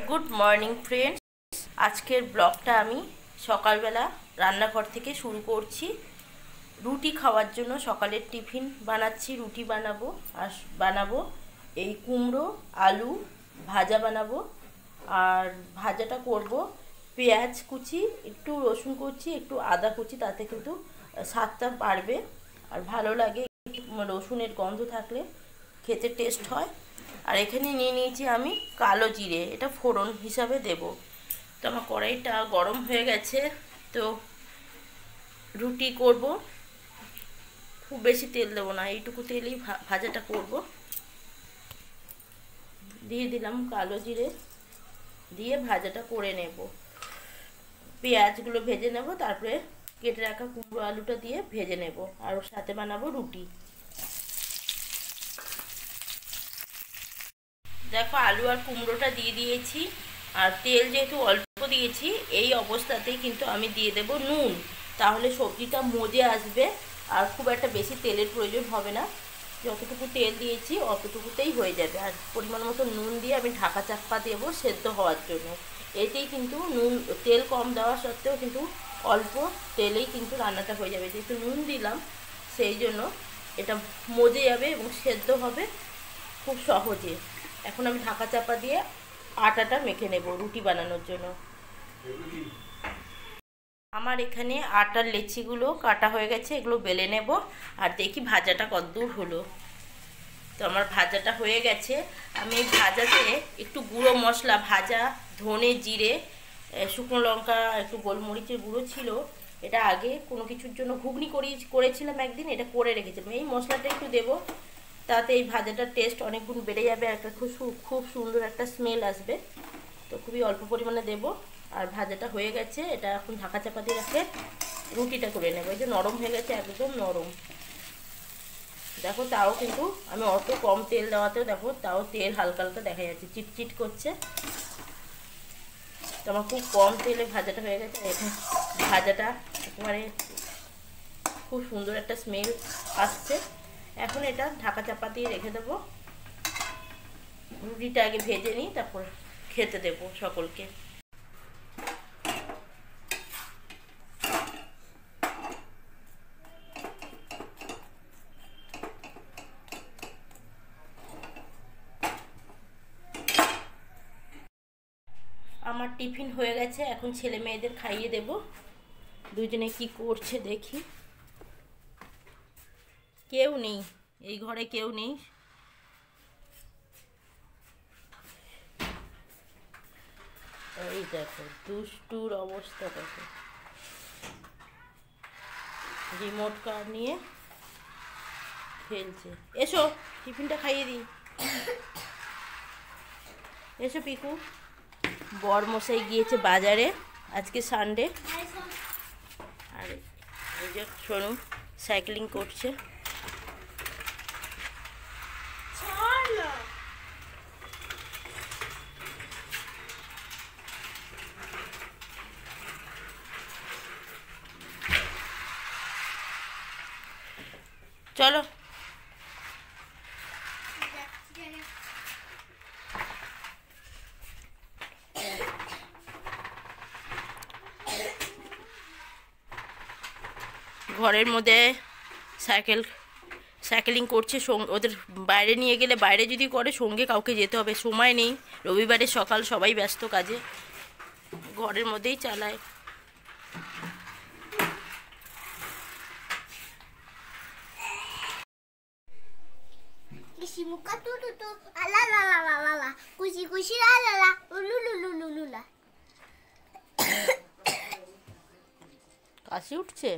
Good morning friends. আজকের ব্লগটা আমি সকালবেলা রান্নাঘর থেকে শুরু করছি। রুটি খাওয়ার জন্য সকালের টিফিন বানাচ্ছি। রুটি বানাবো এই কুমড়ো আলু ভাজা বানাবো। আর ভাজাটা করব পেঁয়াজ কুচি, একটু রসুন কুচি, একটু আদা কুচি, তাতে কিন্তু স্বাদটা বাড়বে আর ভালো লাগে। রসুনের গন্ধ থাকলে খেতে টেস্ট হয়। আর এখানে নিয়ে নিয়েছি আমি কালো জিরে, এটা ফোড়ন হিসাবে দেব। তো আমার কড়াইটা গরম হয়ে গেছে, তো রুটি করব। খুব বেশি তেল দেবো না, এইটুকু তেলেই ভাজাটা করব। দিয়ে দিলাম কালো জিরে, দিয়ে ভাজাটা করে নেব। পেঁয়াজগুলো ভেজে নেব, তারপরে কেটে রাখা কুমড়ো আলুটা দিয়ে ভেজে নেব, আর ওর সাথে বানাবো রুটি। দেখো আলু আর কুমড়োটা দিয়ে দিয়েছি, আর তেল যেহেতু অল্প দিয়েছি, এই অবস্থাতেই কিন্তু আমি দিয়ে দেব নুন। তাহলে সবজিটা মজে আসবে আর খুব একটা বেশি তেলের প্রয়োজন হবে না। যতটুকু তেল দিয়েছি অতটুকুতেই হয়ে যাবে। আর পরিমাণ মতো নুন দিয়ে আমি ঢাকা চাপা দেবো সেদ্ধ হওয়ার জন্য। এতেই কিন্তু তেল কম দেওয়া সত্ত্বেও কিন্তু অল্প তেলেই কিন্তু রান্নাটা হয়ে যাবে। যেহেতু নুন দিলাম সেই জন্য এটা মজে যাবে এবং সেদ্ধ হবে খুব সহজে। এখন আমি ঢাকা চাপা দিয়ে আটাটা মেখে নেব রুটি বানানোর জন্য। আমার এখানে আটার লেচিগুলো কাটা হয়ে গেছে, এগুলো বেলে নেব। আর দেখি ভাজাটা কতদূর হলো। তো আমার ভাজাটা হয়ে গেছে। আমি এই ভাজাতে একটু গুঁড়ো মশলা, ভাজা ধনে জিরে, শুকনো লঙ্কা, একটু গোলমরিচের গুঁড়ো ছিল। এটা আগে কোনো কিছুর জন্য ঘুগনি করেছিলাম একদিন, এটা করে রেখেছিলাম। এই মশলাটা একটু দেবো, তাতে এই ভাজাটার টেস্ট অনেক গুণ বেড়ে যাবে, একটা খুব সুন্দর একটা স্মেল আসবে। তো খুবই অল্প পরিমাণে দেব। আর ভাজাটা হয়ে গেছে, এটা এখন ঢাকা চাপা দিয়ে রেখে রুটিটা করে নেব। এই যে নরম হয়ে গেছে, একদম নরম। দেখো তাও কিন্তু আমি অত কম তেল দেওয়াতেও দেখো তাও তেল হালকা হালকা দেখা যাচ্ছে, চিটচিট করছে। তো আমার খুব কম তেলে ভাজাটা হয়ে গেছে। এখন ভাজাটা একেবারে খুব সুন্দর একটা স্মেল আসছে। এখন এটা ঢাকা চাপা দিয়ে রেখে দেবো। রুটিটা আগে ভেজে নিই, তারপর খেতে দেবো সকলকে। আমার টিফিন হয়ে গেছে, এখন ছেলে মেয়েদের খাইয়ে দেব। দুজনে কি করছে দেখি। কেউ নেই, এই ঘরে কেউ নেই। এই দেখো দুষ্টুর অবস্থা দেখো, রিমোট কার নিয়ে খেলছে। এসো টিফিনটা খাইয়ে দিই, এসো পিকু। বর মশাই গিয়েছে বাজারে, আজকে সানডে। আর এই যে সোনু সাইক্লিং করছে। চলো ঘরের মধ্যে সাইকেলিং করছে। ওদের বাইরে নিয়ে গেলে, বাইরে যদি করে সঙ্গে কাউকে যেতে হবে, সময় নেই। রবিবারের সকাল সবাই ব্যস্ত কাজে, ঘরের মধ্যেই চালায়। কাশি উঠছে,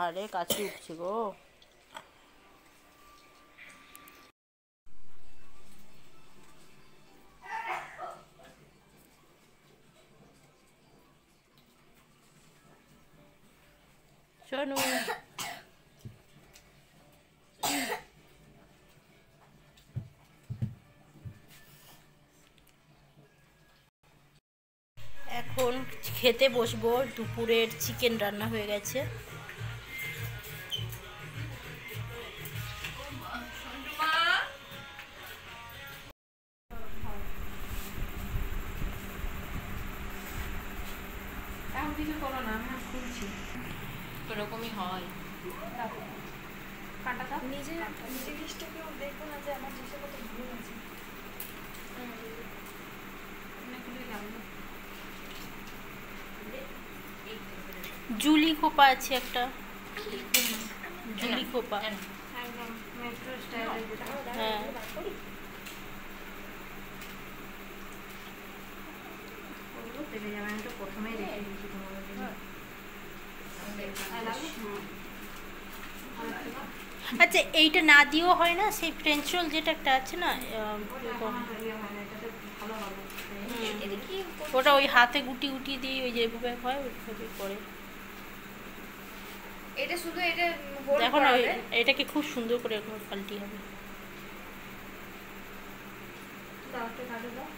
আরে কাশি উঠছে গো। শোনো এখন খেতে বসবো। দুপুরের চিকেন রান্না হয়ে গেছে। দিকে করো না, আমি খুলছি। এরকমই হয়। কাঁটাটা নিজে জিনিসটাকেও দেখবো না যে আমার জিনিসটা কত ভুল আছে। জুলি খোপা আছে একটা, জুলি খোপা। একদম মেট্রো স্টাইলে যেটা। হ্যাঁ পেরে যাবে, আমি তো প্রথমেই রেখে দিয়েছি তোমাদের জন্য। আচ্ছা এইটা না দিয়েও হয় না, সেই ফ্রেঞ্চ রোল যেটা একটা আছে না, ওটা ওই হাতে গুটি গুটি দিয়ে ওই যেভাবে হয় ওইভাবে করে। এটা শুধু এটা হোল্ড দেখো না করাবে। এটাকে খুব সুন্দর করে একবার পাল্টি হবে। দাও একটা কাটে দাও।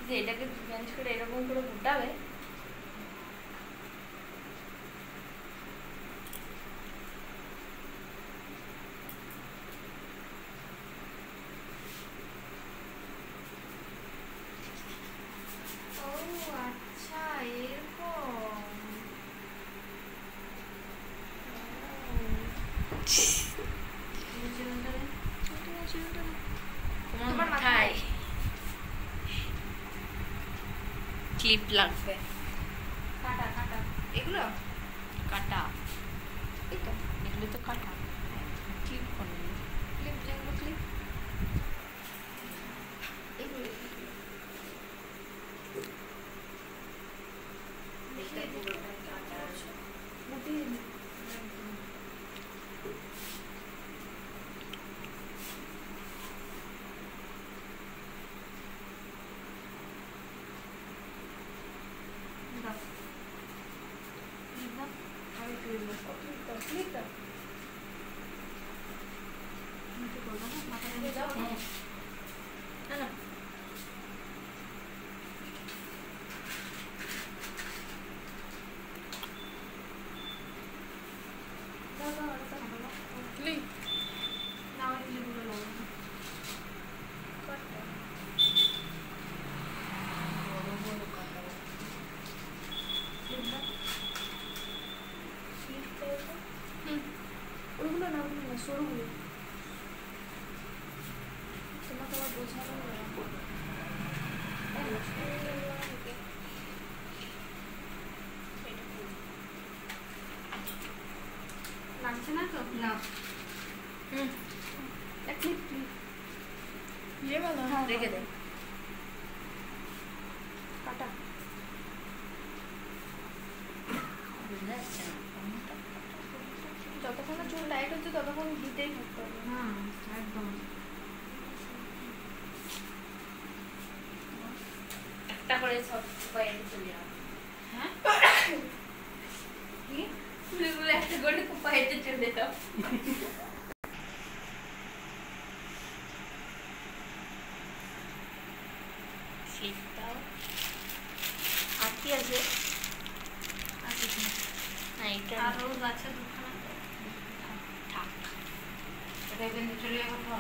যে এটাকে ম্যানেজ করে এরকম করে ঘুটাবে। ও আচ্ছা এরকম। তোমার মাথায় ক্লিপ লাগবে। কাটা কাটা এগুলো কাটা, এই তো এগুলো তো কাটা, ক্লিপ করবে। ক্লিপ, যেগুলো ক্লিপ এগুলো ওইগুলো না, ওগুলো না, সরুগুলো তোমাকে আবার বোঝানো লাগছে না তো? না। ক্লিপ ক্লিপ রেখে দে কাটা। যতক্ষণ না চুল টাইট হচ্ছে ততক্ষণ দিতেই থাকতে হবে। একদম। একটা করে সব বাইরে চলে যাবে। হ্যাঁ কি চুলগুলো একটা করে খুব পাইতে চলে দাও। ক্লিপ দাও। আর কি আছে? না এটা আর রোজ আছে দুখানা। থাক। এটা কিন্তু চলে যাবো।